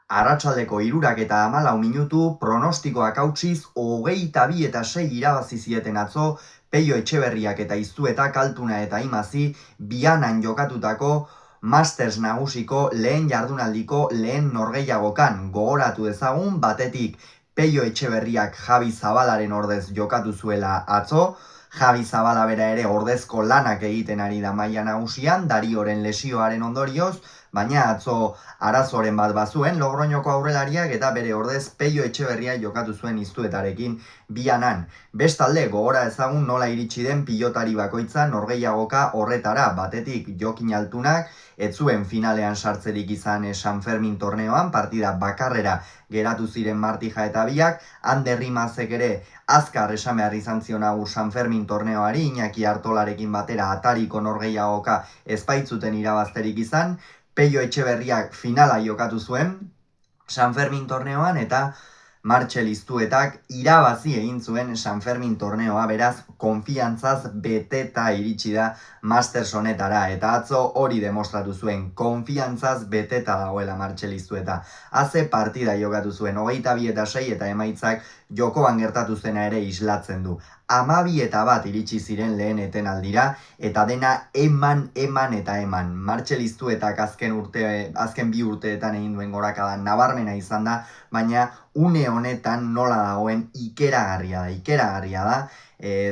Arratsaldeko 3:14 pronostikoak hautsiz 22-6 irabazi zieten atzo Peio Etxeberriak eta Iztuetak Altuna eta Imazi Bianan jokatutako Masters nagusiko lehen jardunaldiko lehen norgehiagokan. Gogoratu dezagun, batetik Peio Etxeberriak Javi Zabalaren ordez jokatu zuela atzo. Javi Zabala bera ere ordezko lanak egiten ari da maila nagusian, Darioren lesioaren ondorioz, baina atzo arazoren bat bazuen Logroñoko aurrelariak eta bere ordez Peio Etxeberria jokatu zuen Iztuetarekin Bianan. Bestalde, gogora ezagun nola iritsi den pilotari bakoitza norgehiagoka horretara, batetik Jokin Altunak, ez zuen finalean sartzerik izan San Fermin torneoan, partida bakarrera geratu ziren Martija eta biak, Ander Rimazek ere azkar esan behar izan zion agur San Fermin torneoari, Iñaki Artolarekin batera atariko norgehiagoka ezpaitzuten irabazterik izan, Peio Etxeberriak finala jokatu zuen San Fermin torneoan eta Martxel Iztuetak irabazi egin zuen San Fermin torneoa, beraz konfiantzaz beteta iritsi da Masters honetara eta atzo hori demostratu zuen, konfiantzaz beteta dagoela Martxel Iztueta. Haze partida jokatu zuen 22-6 eta emaitzak jokoan gertatu zena ere islatzen du. 12-1 iritsi ziren lehen etenaldira eta dena eman eta eman. Martxel Iztuetak azken bi urteetan egin duen gorakada nabarmena izan da, baina une honetan nola dagoen ikeragarria da,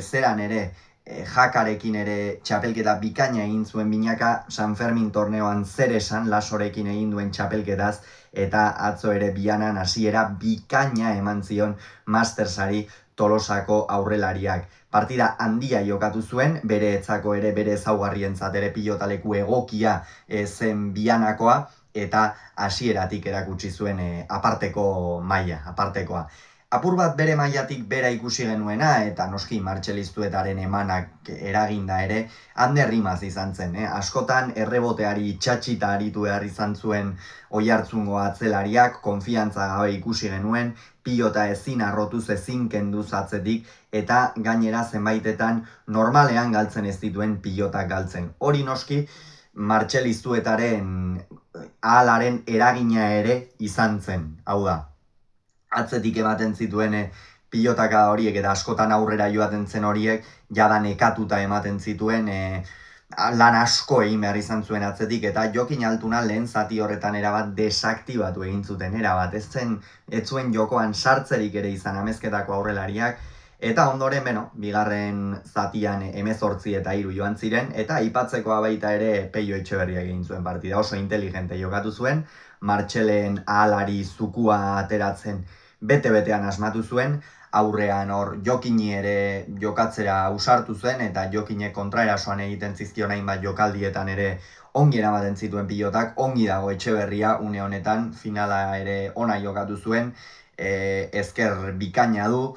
zeran ere Jakarekin ere txapelketa bikaina egin zuen binaka, San Fermin torneoan zer esan Lasorekin egin duen txapelketaz, eta atzo ere Bianan hasiera bikaina eman zion Mastersari Tolosako aurrelariak. Partida handia jokatu zuen, bere etzako ere bere ezaugarrientzat ere pilotaleku egokia zen Bianakoa, eta hasieratik erakutsi zuen apartekoa. Apur bat bere mailatik bera ikusi genuena, eta noski Martxel Iztuetaren emanak eraginda ere, Ander Rimaz izan zen. Askotan erreboteari itxatxita aritu behar izan zuen Oiartzungo atzelariak, konfiantza gabe ikusi genuen, pilota ezin arrotuz ezin kenduz atzetik, eta gainera zenbaitetan normalean galtzen ez dituen pilotak galtzen. Hori noski Martxel Iztuetaren ahalaren eragina ere izan zen, hau da. Atzetik ematen zituen pilotaka horiek eta askotan aurrera joaten zen horiek, jada nekatuta ematen zituen, lan asko egin behar izan zuen atzetik, eta Jokin Altuna lehen zati horretan erabat desaktibatu egin zuten erabat. Ez zuen jokoan sartzerik ere izan amezketako aurrelariak, eta ondoren, bigarren zatian 18-3 joan ziren, eta aipatzekoa baita ere Peio Etxeberriak egin zuen partida, oso inteligente jokatu zuen, Martxelen ahalari zukua ateratzen bete-betean asmatu zuen, aurrean hor Jokini ere jokatzera usartu zuen, eta Jokinek kontraerasoan egiten zizkion hainbat jokaldietan ere ongi eramaten zituen pilotak, ongi dago Etxeberria une honetan, finala ere ona jokatu zuen, ezker bikaina du,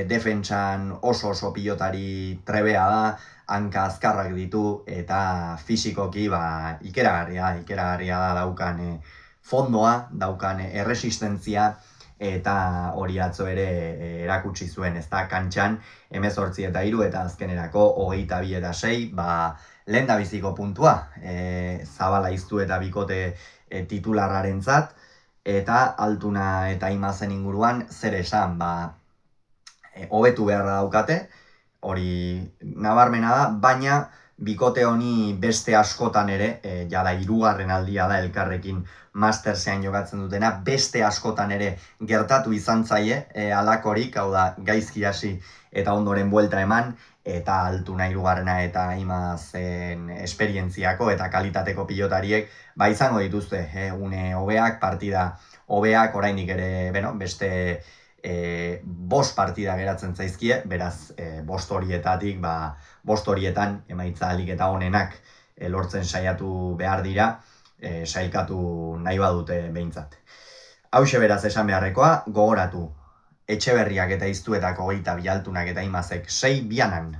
defentsan oso pilotari trebea da, hanka azkarrak ditu, eta fisikoki ikeragarria da daukan fondoa, daukan erresistentzia, eta hori atzo ere erakutsi zuen, ez da, kantxan 18-3 eta azkenerako 22-6, lehendabiziko puntua, Zabala Iztu eta bikote titularrarentzat, eta Altuna eta Imazen inguruan zer esan, hobetu beharra daukate, hori nabarmena da, baina bikote honi beste askotan ere, jada 3. aldia da elkarrekin Mastersean jokatzen dutena, beste askotan ere gertatu izan zaie alakorik, hau da gaizki hasi eta ondoren buelta eman, eta Altuna 3. eta Imazen esperientziako eta kalitateko pilotariek izango dituzte, une hobeak, partida hobeak, oraindik ere beste 5 partida geratzen zaizkie, beraz 5 horietatik, 5 horietan emaitza ahalik eta onenak lortzen saiatu behar dira, sailkatu nahi badute behintzat. Hauxe beraz esan beharrekoa, gogoratu Etxeberriak eta Iztuetako 22, Altunak eta Imazek 6 Bianan.